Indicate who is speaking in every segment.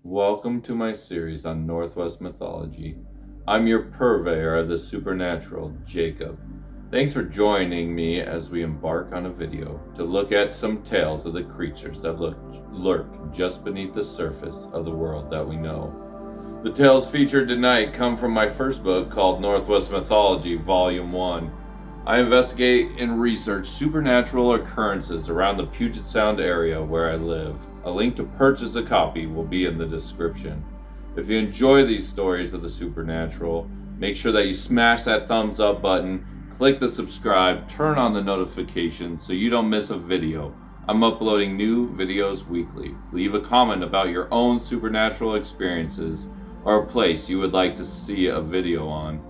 Speaker 1: Welcome to my series on Northwest mythology. I'm your purveyor of the supernatural, Jacob. Thanks for joining me as we embark on a video to look at some tales of the creatures that lurk just beneath the surface of the world that we know. The tales featured tonight come from my first book called Northwest Mythology, Volume 1. I investigate and research supernatural occurrences around the Puget Sound area where I live. A link to purchase a copy will be in the description. If you enjoy these stories of the supernatural, make sure that you smash that thumbs up button, click the subscribe, turn on the notifications so you don't miss a video. I'm uploading new videos weekly. Leave a comment about your own supernatural experiences or a place you would like to see a video on.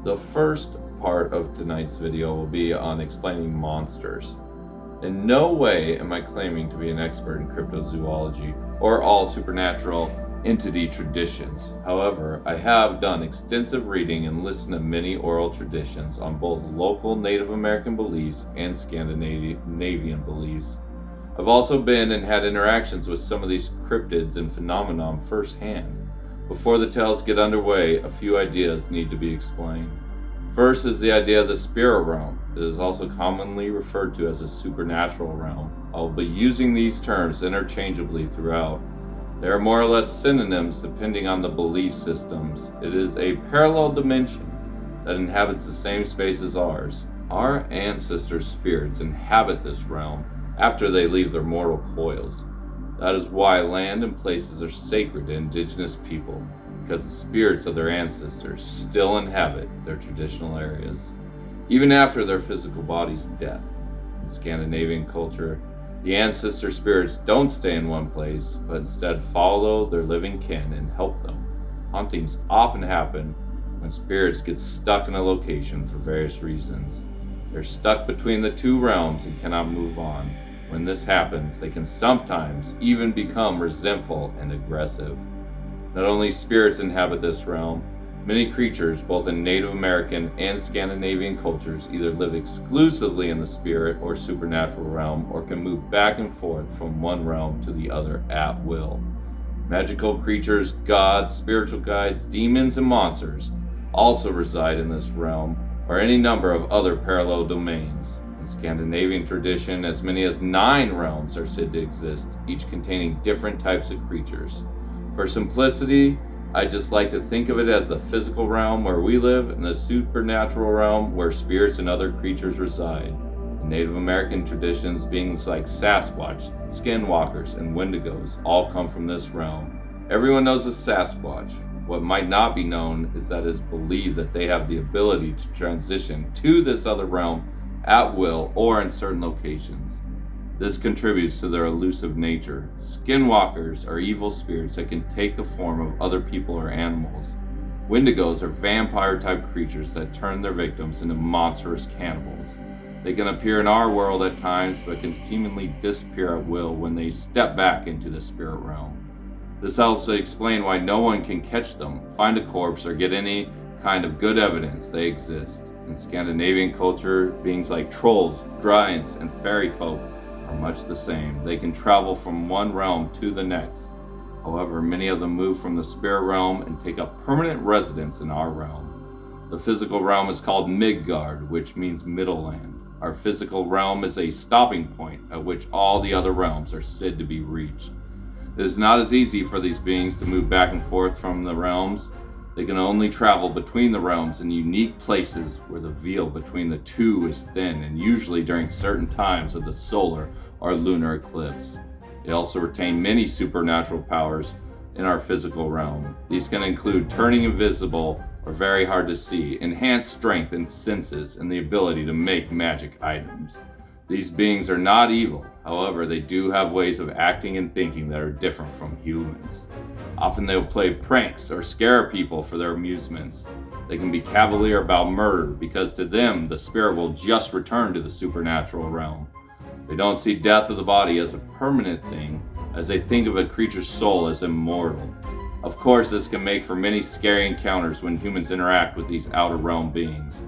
Speaker 1: The first part of tonight's video will be on explaining monsters. In no way am I claiming to be an expert in cryptozoology or all supernatural entity traditions. However, I have done extensive reading and listened to many oral traditions on both local Native American beliefs and Scandinavian beliefs. I've also been and had interactions with some of these cryptids and phenomenon firsthand. Before the tales get underway, a few ideas need to be explained. First is the idea of the spirit realm. It is also commonly referred to as a supernatural realm. I will be using these terms interchangeably throughout. They are more or less synonyms depending on the belief systems. It is a parallel dimension that inhabits the same space as ours. Our ancestors' spirits inhabit this realm after they leave their mortal coils. That is why land and places are sacred to indigenous people, because the spirits of their ancestors still inhabit their traditional areas, even after their physical body's death. In Scandinavian culture, the ancestor spirits don't stay in one place, but instead follow their living kin and help them. Hauntings often happen when spirits get stuck in a location for various reasons. They're stuck between the two realms and cannot move on. When this happens, they can sometimes even become resentful and aggressive. Not only spirits inhabit this realm, many creatures, both in Native American and Scandinavian cultures, either live exclusively in the spirit or supernatural realm or can move back and forth from one realm to the other at will. Magical creatures, gods, spiritual guides, demons, and monsters also reside in this realm or any number of other parallel domains. In Scandinavian tradition, as many as 9 realms are said to exist, each containing different types of creatures. For simplicity, I just like to think of it as the physical realm where we live and the supernatural realm where spirits and other creatures reside. In Native American traditions, beings like Sasquatch, skinwalkers, and wendigos all come from this realm. Everyone knows a Sasquatch. What might not be known is that it is believed that they have the ability to transition to this other realm at will or in certain locations. This contributes to their elusive nature. Skinwalkers are evil spirits that can take the form of other people or animals. Wendigos are vampire-type creatures that turn their victims into monstrous cannibals. They can appear in our world at times, but can seemingly disappear at will when they step back into the spirit realm. This helps to explain why no one can catch them, find a corpse, or get any kind of good evidence they exist. In Scandinavian culture, beings like trolls, giants, and fairy folk are much the same. They can travel from one realm to the next. However, many of them move from the spirit realm and take up permanent residence in our realm. The physical realm is called Midgard, which means middle land. Our physical realm is a stopping point at which all the other realms are said to be reached. It is not as easy for these beings to move back and forth from the realms. They can only travel between the realms in unique places where the veil between the two is thin, and usually during certain times of the solar or lunar eclipse. They also retain many supernatural powers in our physical realm. These can include turning invisible or very hard to see, enhanced strength and senses, and the ability to make magic items. These beings are not evil, however, they do have ways of acting and thinking that are different from humans. Often they will play pranks or scare people for their amusements. They can be cavalier about murder because to them, the spirit will just return to the supernatural realm. They don't see death of the body as a permanent thing, as they think of a creature's soul as immortal. Of course, this can make for many scary encounters when humans interact with these outer realm beings.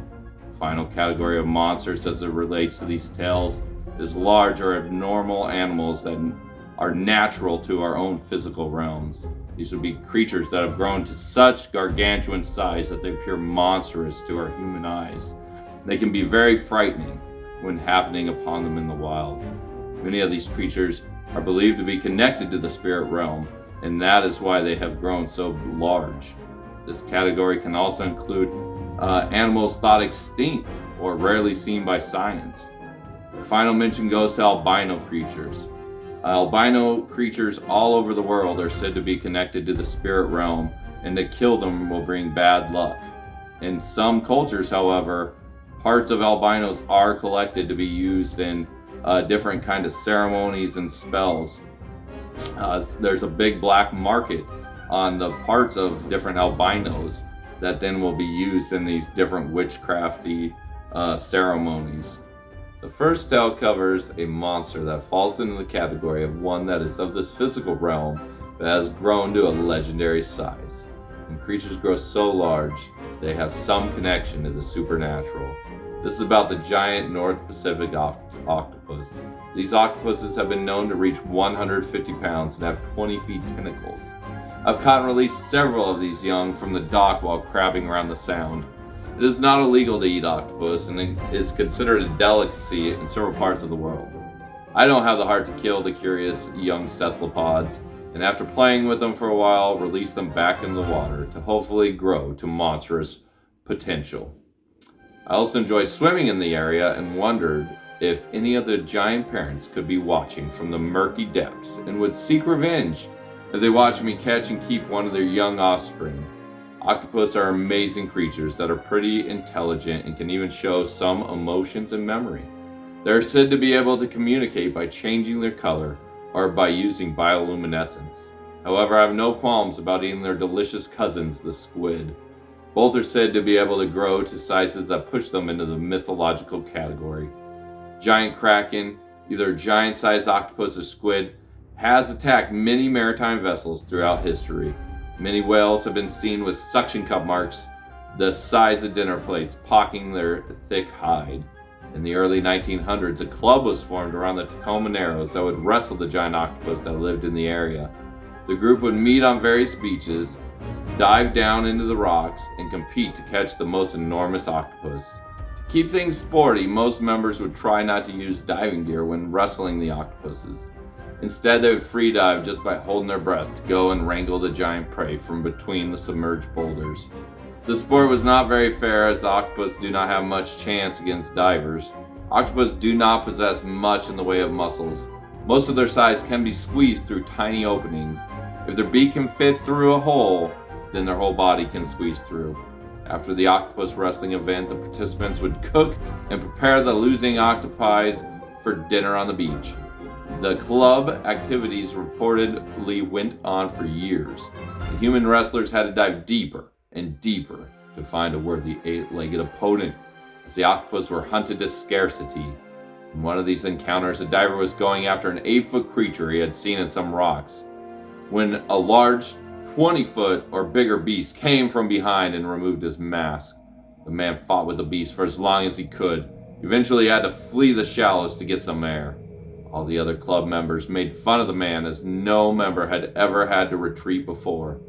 Speaker 1: The final category of monsters as it relates to these tales is large or abnormal animals that are natural to our own physical realms. These would be creatures that have grown to such gargantuan size that they appear monstrous to our human eyes. They can be very frightening when happening upon them in the wild. Many of these creatures are believed to be connected to the spirit realm, and that is why they have grown so large. This category can also include animals thought extinct or rarely seen by science. The final mention goes to albino creatures. Albino creatures all over the world are said to be connected to the spirit realm, and to kill them will bring bad luck. In some cultures, however, parts of albinos are collected to be used in different kind of ceremonies and spells. There's a big black market on the parts of different albinos that then will be used in these different witchcrafty ceremonies. The first tale covers a monster that falls into the category of one that is of this physical realm but has grown to a legendary size. When creatures grow so large, they have some connection to the supernatural. This is about the giant North Pacific octopus. These octopuses have been known to reach 150 pounds and have 20 feet tentacles. I've caught and released several of these young from the dock while crabbing around the sound. It is not illegal to eat octopus and is considered a delicacy in several parts of the world. I don't have the heart to kill the curious young cephalopods, and after playing with them for a while, release them back into the water to hopefully grow to monstrous potential. I also enjoy swimming in the area and wondered if any of the giant parents could be watching from the murky depths and would seek revenge if they watched me catch and keep one of their young offspring. Octopus are amazing creatures that are pretty intelligent and can even show some emotions and memory. They are said to be able to communicate by changing their color or by using bioluminescence. However, I have no qualms about eating their delicious cousins, the squid. Both are said to be able to grow to sizes that push them into the mythological category. Giant kraken, either giant-sized octopus or squid, has attacked many maritime vessels throughout history. Many whales have been seen with suction cup marks the size of dinner plates pocking their thick hide. In the early 1900s, a club was formed around the Tacoma Narrows that would wrestle the giant octopus that lived in the area. The group would meet on various beaches, dive down into the rocks, and compete to catch the most enormous octopus. To keep things sporty, most members would try not to use diving gear when wrestling the octopuses. Instead, they would free dive just by holding their breath to go and wrangle the giant prey from between the submerged boulders. The sport was not very fair as the octopus do not have much chance against divers. Octopus do not possess much in the way of muscles. Most of their size can be squeezed through tiny openings. If their beak can fit through a hole, then their whole body can squeeze through. After the octopus wrestling event, the participants would cook and prepare the losing octopi for dinner on the beach. The club activities reportedly went on for years. The human wrestlers had to dive deeper and deeper to find a worthy eight-legged opponent, as the octopus were hunted to scarcity. In one of these encounters, a diver was going after an 8-foot creature he had seen in some rocks, when a large 20-foot or bigger beast came from behind and removed his mask. The man fought with the beast for as long as he could. Eventually, he had to flee the shallows to get some air. All the other club members made fun of the man, as no member had ever had to retreat before.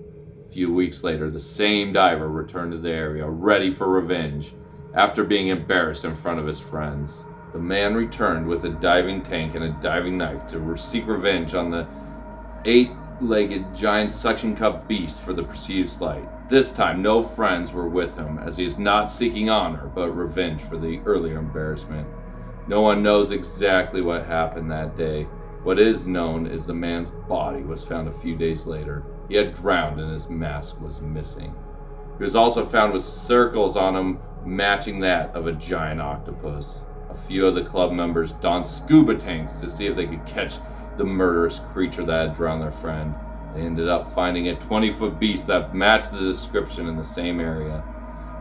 Speaker 1: A few weeks later, the same diver returned to the area, ready for revenge, after being embarrassed in front of his friends. The man returned with a diving tank and a diving knife to seek revenge on the 8-legged giant suction cup beast for the perceived slight. This time, no friends were with him, as he is not seeking honor, but revenge for the earlier embarrassment. No one knows exactly what happened that day. What is known is the man's body was found a few days later. He had drowned and his mask was missing. He was also found with circles on him matching that of a giant octopus. A few of the club members donned scuba tanks to see if they could catch the murderous creature that had drowned their friend. They ended up finding a 20-foot beast that matched the description in the same area.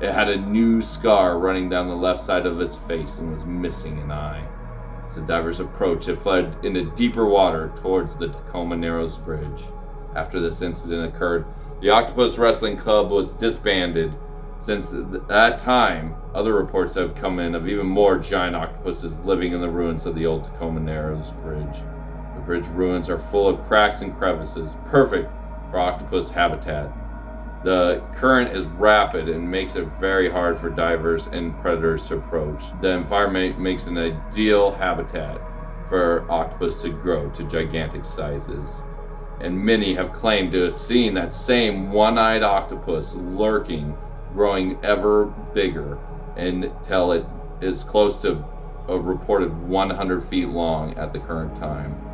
Speaker 1: It had a new scar running down the left side of its face and was missing an eye. As the divers approached, it fled into deeper water towards the Tacoma Narrows Bridge. After this incident occurred, the Octopus Wrestling Club was disbanded. Since that time, other reports have come in of even more giant octopuses living in the ruins of the old Tacoma Narrows Bridge. The Bridge ruins are full of cracks and crevices, perfect for octopus habitat. The current is rapid and makes it very hard for divers and predators to approach. The environment makes an ideal habitat for octopus to grow to gigantic sizes. And many have claimed to have seen that same one-eyed octopus lurking, growing ever bigger until it is close to a reported 100 feet long at the current time.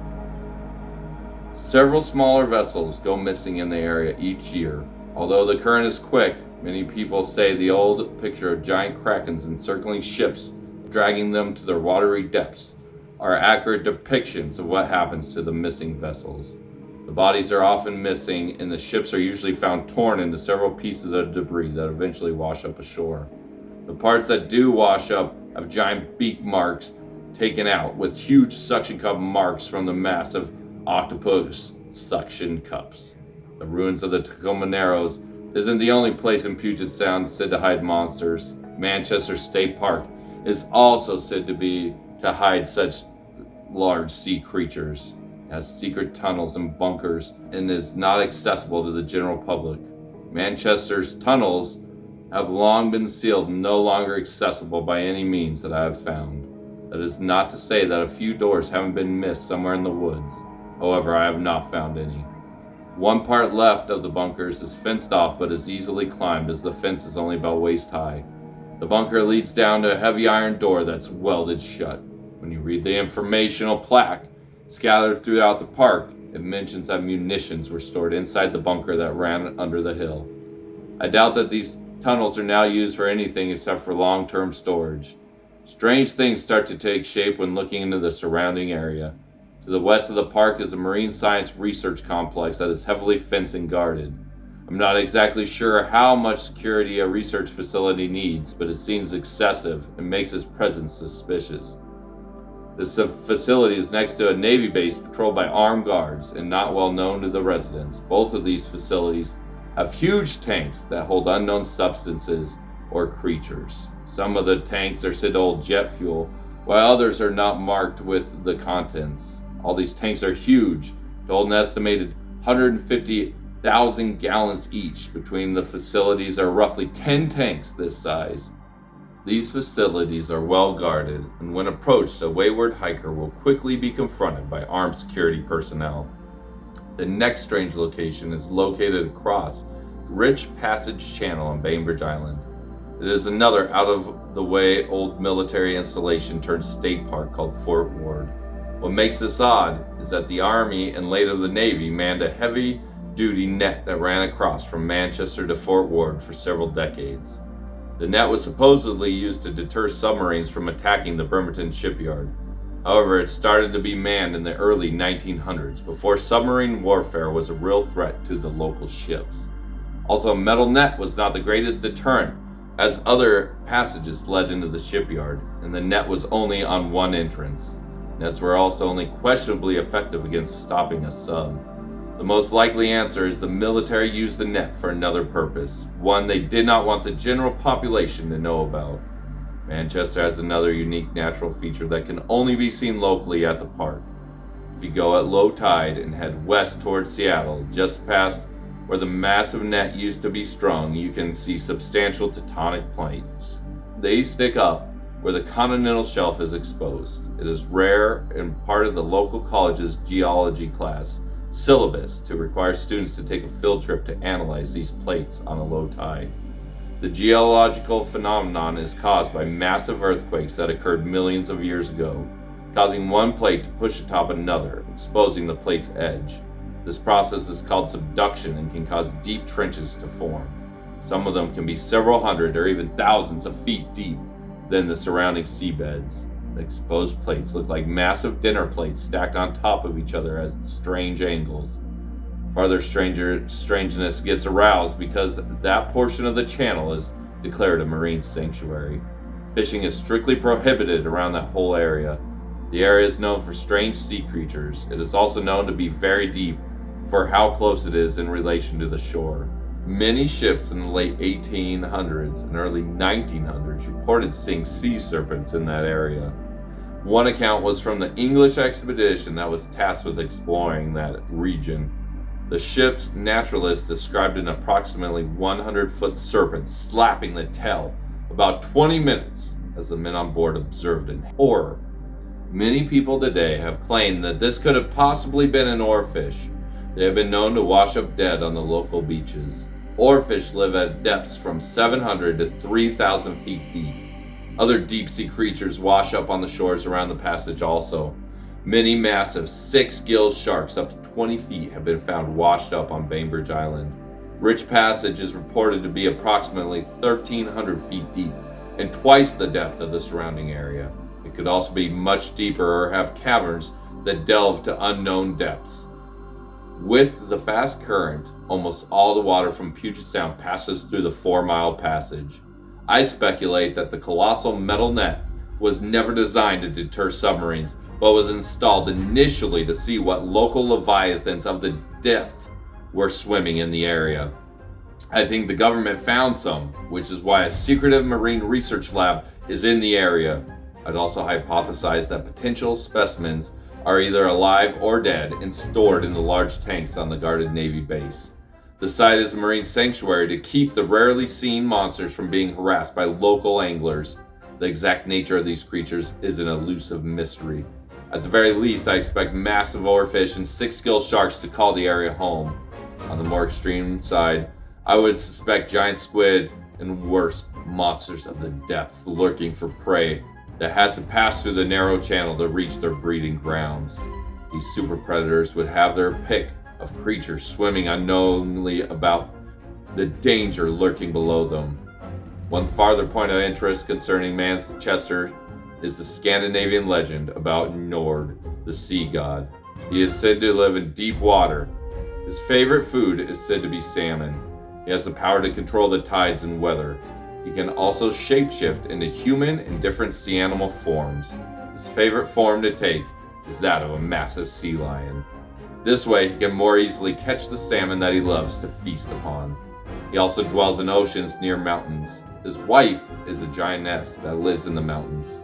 Speaker 1: Several smaller vessels go missing in the area each year. Although the current is quick, many people say the old picture of giant krakens encircling ships, dragging them to their watery depths, are accurate depictions of what happens to the missing vessels. The bodies are often missing, and the ships are usually found torn into several pieces of debris that eventually wash up ashore. The parts that do wash up have giant beak marks taken out, with huge suction cup marks from the massive octopus suction cups. The ruins of the Tacoma Narrows isn't the only place in Puget Sound said to hide monsters. Manchester State Park is also said to hide such large sea creatures. It has secret tunnels and bunkers and is not accessible to the general public. Manchester's tunnels have long been sealed and no longer accessible by any means that I have found. That is not to say that a few doors haven't been missed somewhere in the woods. However, I have not found any. One part left of the bunkers is fenced off but is easily climbed, as the fence is only about waist high. The bunker leads down to a heavy iron door that's welded shut. When you read the informational plaque scattered throughout the park, it mentions that munitions were stored inside the bunker that ran under the hill. I doubt that these tunnels are now used for anything except for long-term storage. Strange things start to take shape when looking into the surrounding area. To the west of the park is a marine science research complex that is heavily fenced and guarded. I'm not exactly sure how much security a research facility needs, but it seems excessive and makes its presence suspicious. This facility is next to a Navy base patrolled by armed guards and not well known to the residents. Both of these facilities have huge tanks that hold unknown substances or creatures. Some of the tanks are said to hold jet fuel, while others are not marked with the contents. All these tanks are huge, to hold an estimated 150,000 gallons each. Between the facilities are roughly 10 tanks this size. These facilities are well guarded, and when approached, a wayward hiker will quickly be confronted by armed security personnel. The next strange location is located across Rich Passage Channel on Bainbridge Island. It is another out-of-the-way old military installation turned state park called Fort Ward. What makes this odd is that the Army and later the Navy manned a heavy-duty net that ran across from Manchester to Fort Ward for several decades. The net was supposedly used to deter submarines from attacking the Bremerton shipyard. However, it started to be manned in the early 1900s, before submarine warfare was a real threat to the local ships. Also, a metal net was not the greatest deterrent, as other passages led into the shipyard, and the net was only on one entrance. Nets were also only questionably effective against stopping a sub. The most likely answer is the military used the net for another purpose, one they did not want the general population to know about. Manchester has another unique natural feature that can only be seen locally at the park. If you go at low tide and head west towards Seattle, just past where the massive net used to be strung, you can see substantial tectonic plates. They stick up where the continental shelf is exposed. It is rare and part of the local college's geology class syllabus to require students to take a field trip to analyze these plates on a low tide. The geological phenomenon is caused by massive earthquakes that occurred millions of years ago, causing one plate to push atop another, exposing the plate's edge. This process is called subduction and can cause deep trenches to form. Some of them can be several hundred or even thousands of feet deep than the surrounding seabeds. The exposed plates look like massive dinner plates stacked on top of each other at strange angles. Farther strangeness gets aroused because that portion of the channel is declared a marine sanctuary. Fishing is strictly prohibited around that whole area. The area is known for strange sea creatures. It is also known to be very deep for how close it is in relation to the shore. Many ships in the late 1800s and early 1900s reported seeing sea serpents in that area. One account was from the English expedition that was tasked with exploring that region. The ship's naturalist described an approximately 100-foot serpent slapping the tail about 20 minutes as the men on board observed in horror. Many people today have claimed that this could have possibly been an oarfish. They have been known to wash up dead on the local beaches. Oarfish live at depths from 700 to 3,000 feet deep. Other deep-sea creatures wash up on the shores around the passage also. Many massive six-gill sharks up to 20 feet have been found washed up on Bainbridge Island. Rich Passage is reported to be approximately 1,300 feet deep and twice the depth of the surrounding area. It could also be much deeper or have caverns that delve to unknown depths. With the fast current, almost all the water from Puget Sound passes through the 4-mile passage. I speculate that the colossal metal net was never designed to deter submarines, but was installed initially to see what local leviathans of the depth were swimming in the area. I think the government found some, which is why a secretive marine research lab is in the area. I'd also hypothesize that potential specimens are either alive or dead and stored in the large tanks on the guarded Navy base. The site is a marine sanctuary to keep the rarely seen monsters from being harassed by local anglers. The exact nature of these creatures is an elusive mystery. At the very least, I expect massive oarfish and six-gill sharks to call the area home. On the more extreme side, I would suspect giant squid and worse, monsters of the depth lurking for prey that has to pass through the narrow channel to reach their breeding grounds. These super predators would have their pick of creatures swimming unknowingly about the danger lurking below them. One farther point of interest concerning Manchester is the Scandinavian legend about Njord, the sea god. He is said to live in deep water. His favorite food is said to be salmon. He has the power to control the tides and weather. He can also shapeshift into human and different sea animal forms. His favorite form to take is that of a massive sea lion. This way, he can more easily catch the salmon that he loves to feast upon. He also dwells in oceans near mountains. His wife is a giantess that lives in the mountains.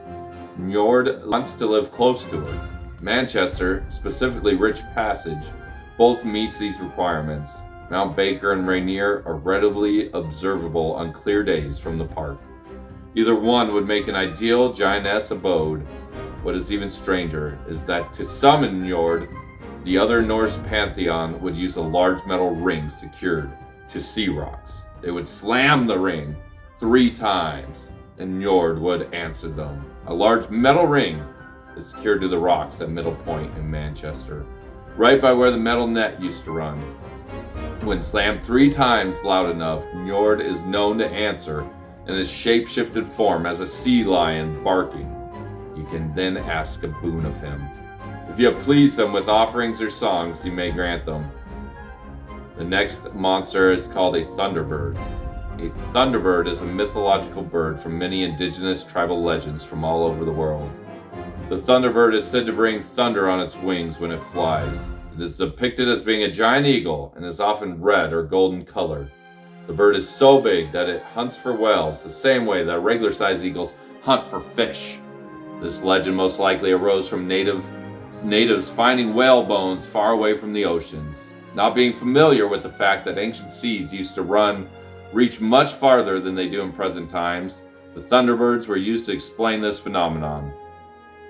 Speaker 1: Njord wants to live close to her. Manchester, specifically Rich Passage, both meets these requirements. Mount Baker and Rainier are readily observable on clear days from the park. Either one would make an ideal giantess abode. What is even stranger is that to summon Njord, the other Norse pantheon would use a large metal ring secured to sea rocks. They would slam the ring 3 times, and Njord would answer them. A large metal ring is secured to the rocks at Middle Point in Manchester, right by where the metal net used to run. When slammed 3 times loud enough, Njord is known to answer in his shape-shifted form as a sea lion barking. You can then ask a boon of him. If you have pleased him with offerings or songs, you may grant them. The next monster is called a Thunderbird. A Thunderbird is a mythological bird from many indigenous tribal legends from all over the world. The Thunderbird is said to bring thunder on its wings when it flies. It is depicted as being a giant eagle and is often red or golden colored. The bird is so big that it hunts for whales the same way that regular-sized eagles hunt for fish. This legend most likely arose from natives finding whale bones far away from the oceans. Not being familiar with the fact that ancient seas used to reach much farther than they do in present times, the Thunderbirds were used to explain this phenomenon.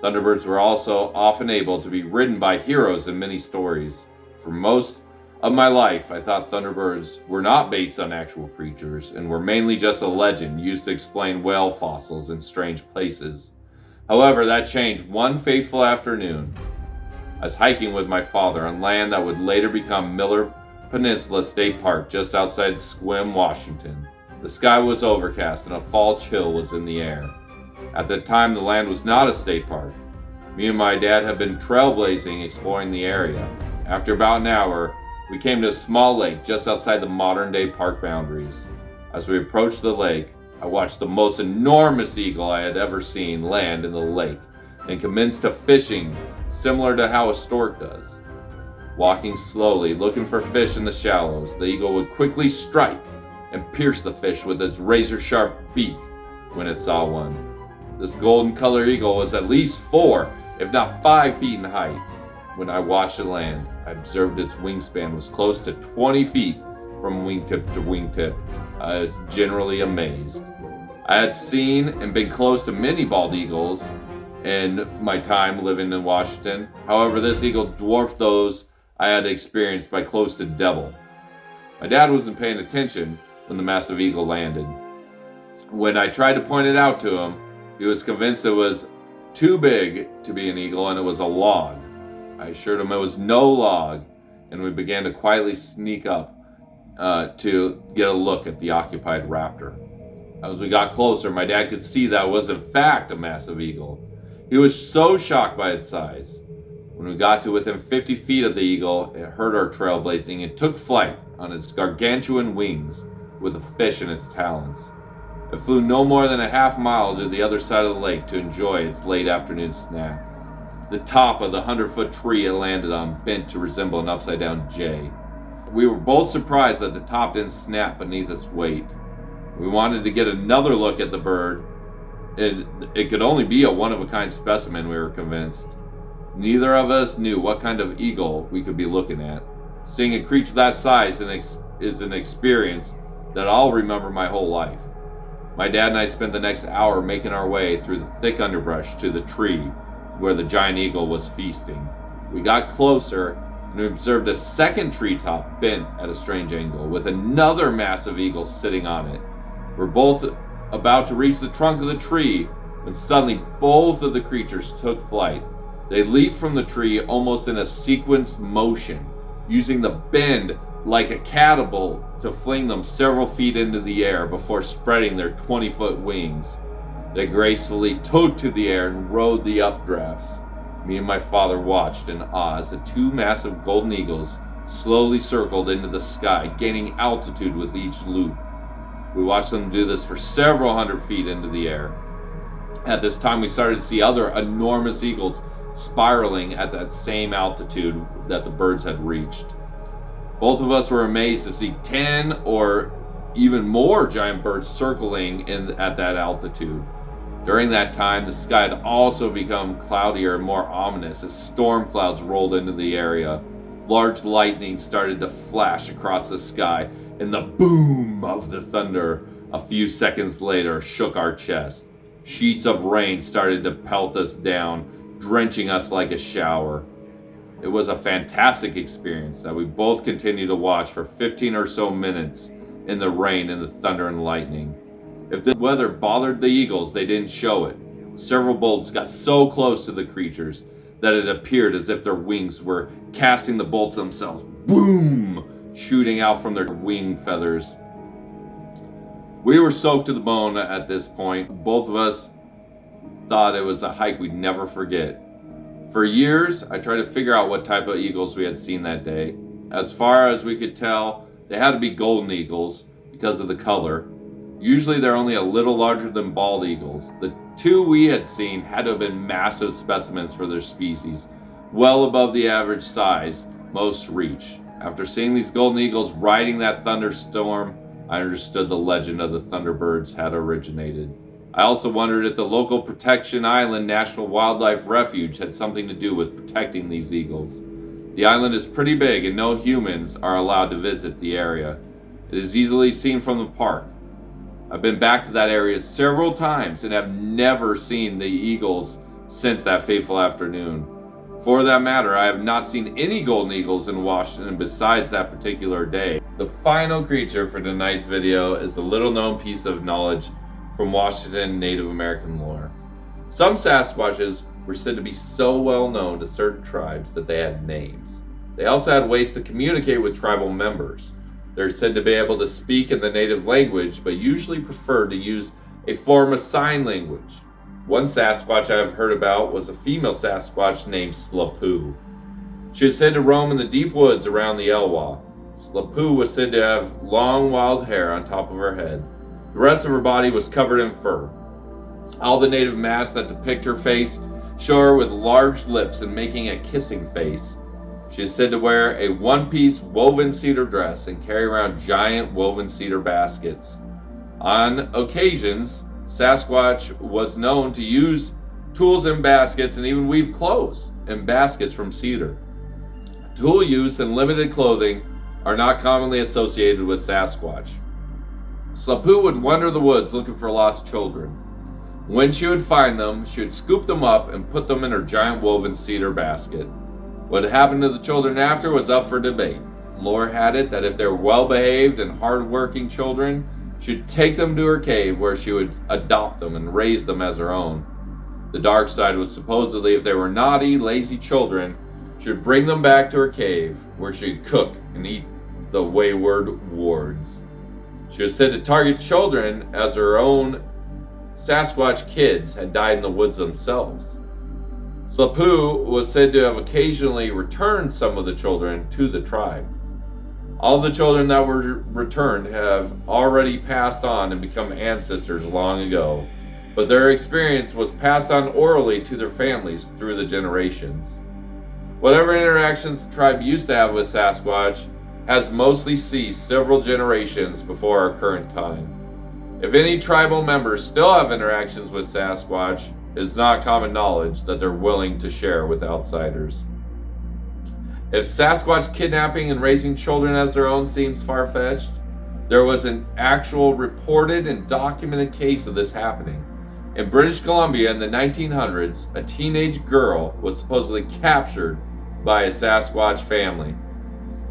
Speaker 1: Thunderbirds were also often able to be ridden by heroes in many stories. For most of my life, I thought Thunderbirds were not based on actual creatures and were mainly just a legend used to explain whale fossils in strange places. However, that changed one fateful afternoon. I was hiking with my father on land that would later become Miller Peninsula State Park just outside Sequim, Washington. The sky was overcast and a fall chill was in the air. At that time, the land was not a state park. Me and my dad had been trailblazing exploring the area. After about an hour, we came to a small lake just outside the modern-day park boundaries. As we approached the lake, I watched the most enormous eagle I had ever seen land in the lake and commenced to fishing similar to how a stork does. Walking slowly, looking for fish in the shallows, the eagle would quickly strike and pierce the fish with its razor-sharp beak when it saw one. This golden color eagle was at least 4, if not 5 feet in height. When I watched it land, I observed its wingspan was close to 20 feet from wingtip to wingtip. I was generally amazed. I had seen and been close to many bald eagles in my time living in Washington. However, this eagle dwarfed those I had experienced by close to double. My dad wasn't paying attention when the massive eagle landed. When I tried to point it out to him, he was convinced it was too big to be an eagle and it was a log. I assured him it was no log, and we began to quietly sneak up to get a look at the occupied raptor. As we got closer, my dad could see that it was in fact a massive eagle. He was so shocked by its size. When we got to within 50 feet of the eagle, it heard our trailblazing and took flight on its gargantuan wings with a fish in its talons. It flew no more than a half mile to the other side of the lake to enjoy its late afternoon snack. The top of the 100-foot tree it landed on bent to resemble an upside-down J. We were both surprised that the top didn't snap beneath its weight. We wanted to get another look at the bird. It could only be a one-of-a-kind specimen, we were convinced. Neither of us knew what kind of eagle we could be looking at. Seeing a creature that size is an experience that I'll remember my whole life. My dad and I spent the next hour making our way through the thick underbrush to the tree where the giant eagle was feasting. We got closer and we observed a second treetop bent at a strange angle with another massive eagle sitting on it. We're both about to reach the trunk of the tree when suddenly both of the creatures took flight. They leaped from the tree almost in a sequenced motion, using the bend like a catapult to fling them several feet into the air before spreading their 20-foot wings. They gracefully took to the air and rode the updrafts. Me and my father watched in awe as the two massive golden eagles slowly circled into the sky, gaining altitude with each loop. We watched them do this for several hundred feet into the air. At this time, we started to see other enormous eagles spiraling at that same altitude that the birds had reached. Both of us were amazed to see 10 or even more giant birds circling at that altitude. During that time, the sky had also become cloudier and more ominous as storm clouds rolled into the area. Large lightning started to flash across the sky, and the boom of the thunder a few seconds later shook our chest. Sheets of rain started to pelt us down, drenching us like a shower. It was a fantastic experience that we both continued to watch for 15 or so minutes in the rain and the thunder and lightning. If the weather bothered the eagles, they didn't show it. Several bolts got so close to the creatures that it appeared as if their wings were casting the bolts themselves, boom, shooting out from their wing feathers. We were soaked to the bone at this point. Both of us thought it was a hike we'd never forget. For years, I tried to figure out what type of eagles we had seen that day. As far as we could tell, they had to be golden eagles because of the color. Usually they're only a little larger than bald eagles. The two we had seen had to have been massive specimens for their species, well above the average size most reach. After seeing these golden eagles riding that thunderstorm, I understood the legend of the Thunderbirds had originated. I also wondered if the local Protection Island National Wildlife Refuge had something to do with protecting these eagles. The island is pretty big and no humans are allowed to visit the area. It is easily seen from the park. I've been back to that area several times and have never seen the eagles since that fateful afternoon. For that matter, I have not seen any golden eagles in Washington besides that particular day. The final creature for tonight's video is a little known piece of knowledge from Washington Native American lore. Some Sasquatches were said to be so well known to certain tribes that they had names. They also had ways to communicate with tribal members. They're said to be able to speak in the native language, but usually preferred to use a form of sign language. One Sasquatch I've heard about was a female Sasquatch named Slapoo. She was said to roam in the deep woods around the Elwha. Slapoo was said to have long wild hair on top of her head. The rest of her body was covered in fur. All the native masks that depict her face show her with large lips and making a kissing face. She is said to wear a one-piece woven cedar dress and carry around giant woven cedar baskets. On occasions, Sasquatch was known to use tools in baskets and even weave clothes in baskets from cedar. Tool use and limited clothing are not commonly associated with Sasquatch. Slapoo would wander the woods looking for lost children. When she would find them, she would scoop them up and put them in her giant woven cedar basket. What happened to the children after was up for debate. Lore had it that if they were well-behaved and hard-working children, she'd take them to her cave where she would adopt them and raise them as her own. The dark side was supposedly if they were naughty, lazy children, she would bring them back to her cave where she'd cook and eat the wayward wards. She was said to target children as her own Sasquatch kids had died in the woods themselves. Slapoo was said to have occasionally returned some of the children to the tribe. All the children that were returned have already passed on and become ancestors long ago, but their experience was passed on orally to their families through the generations. Whatever interactions the tribe used to have with Sasquatch has mostly ceased several generations before our current time. If any tribal members still have interactions with Sasquatch, it is not common knowledge that they're willing to share with outsiders. If Sasquatch kidnapping and raising children as their own seems far-fetched, there was an actual reported and documented case of this happening. In British Columbia in the 1900s, a teenage girl was supposedly captured by a Sasquatch family.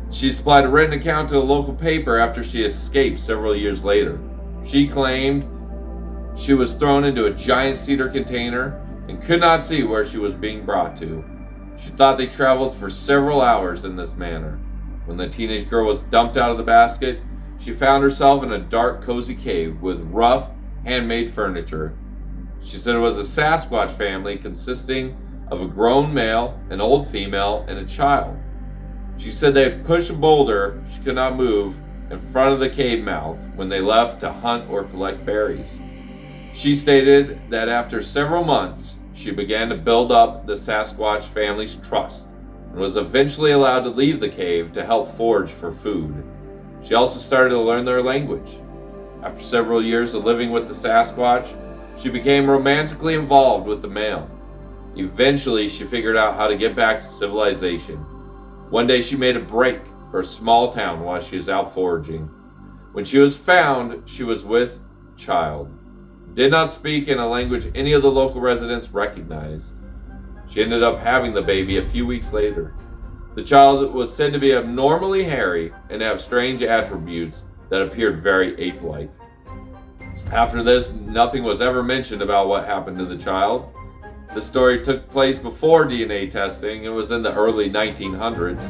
Speaker 1: She supplied a written account to a local paper after she escaped several years later. She claimed she was thrown into a giant cedar container and could not see where she was being brought to. She thought they traveled for several hours in this manner. When the teenage girl was dumped out of the basket, she found herself in a dark, cozy cave with rough, handmade furniture. She said it was a Sasquatch family consisting of a grown male, an old female, and a child. She said they had pushed a boulder she could not move in front of the cave mouth when they left to hunt or collect berries. She stated that after several months, she began to build up the Sasquatch family's trust and was eventually allowed to leave the cave to help forage for food. She also started to learn their language. After several years of living with the Sasquatch, she became romantically involved with the male. Eventually, she figured out how to get back to civilization. One day, she made a break for a small town while she was out foraging. When she was found, she was with child. Did not speak in a language any of the local residents recognized. She ended up having the baby a few weeks later. The child was said to be abnormally hairy and have strange attributes that appeared very ape-like. After this, nothing was ever mentioned about what happened to the child. The story took place before DNA testing. It was in the early 1900s,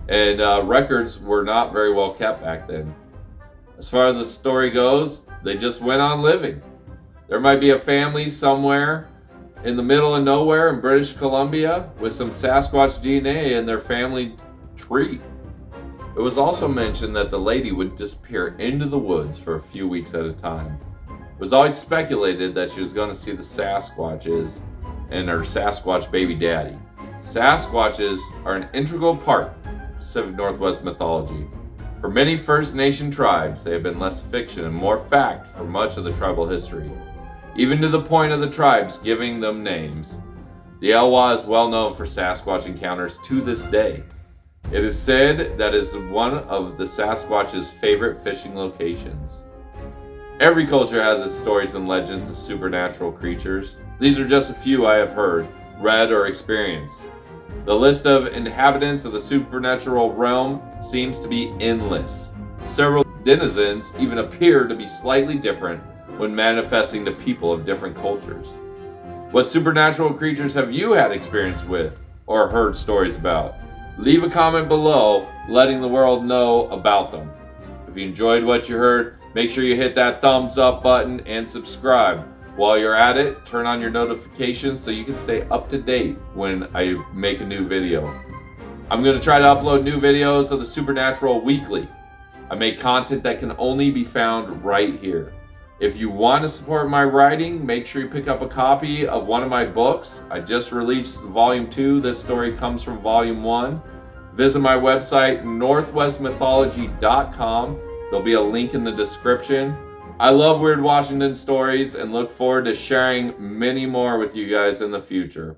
Speaker 1: and records were not very well kept back then. As far as the story goes, they just went on living. There might be a family somewhere in the middle of nowhere in British Columbia with some Sasquatch DNA in their family tree. It was also mentioned that the lady would disappear into the woods for a few weeks at a time. It was always speculated that she was going to see the Sasquatches and her Sasquatch baby daddy. Sasquatches are an integral part of Pacific Northwest mythology. For many First Nation tribes, they have been less fiction and more fact for much of the tribal history, even to the point of the tribes giving them names. The Elwha is well known for Sasquatch encounters to this day. It is said that it is one of the Sasquatch's favorite fishing locations. Every culture has its stories and legends of supernatural creatures. These are just a few I have heard, read, or experienced. The list of inhabitants of the supernatural realm seems to be endless. Several denizens even appear to be slightly different when manifesting to people of different cultures. What supernatural creatures have you had experience with or heard stories about? Leave a comment below letting the world know about them. If you enjoyed what you heard, make sure you hit that thumbs up button and subscribe. While you're at it, turn on your notifications so you can stay up to date when I make a new video. I'm going to try to upload new videos of the supernatural weekly. I make content that can only be found right here. If you want to support my writing, make sure you pick up a copy of one of my books. I just released Volume 2. This story comes from Volume 1. Visit my website, northwestmythology.com. There'll be a link in the description. I love Weird Washington stories and look forward to sharing many more with you guys in the future.